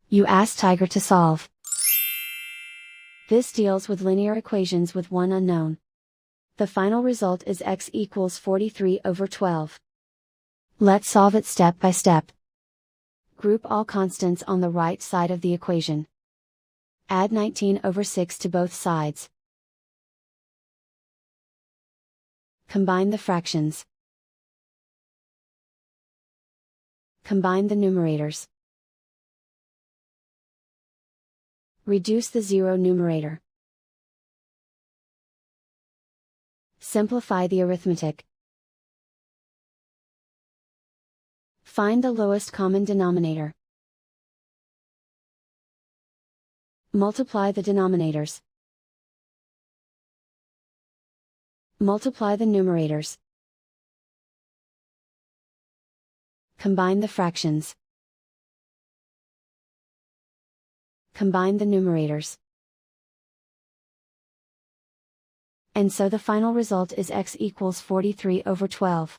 You ask Tiger to solve. This deals with linear equations with one unknown. The final result is x equals 43 over 12. Let's solve it step by step. Group all constants on the right side of the equation. Add 19 over 6 to both sides. Combine the fractions. Combine the numerators. Reduce the zero numerator. Simplify the arithmetic. Find the lowest common denominator. Multiply the denominators. Multiply the numerators. Combine the fractions. Combine the numerators. And so the final result is x equals 43 over 12.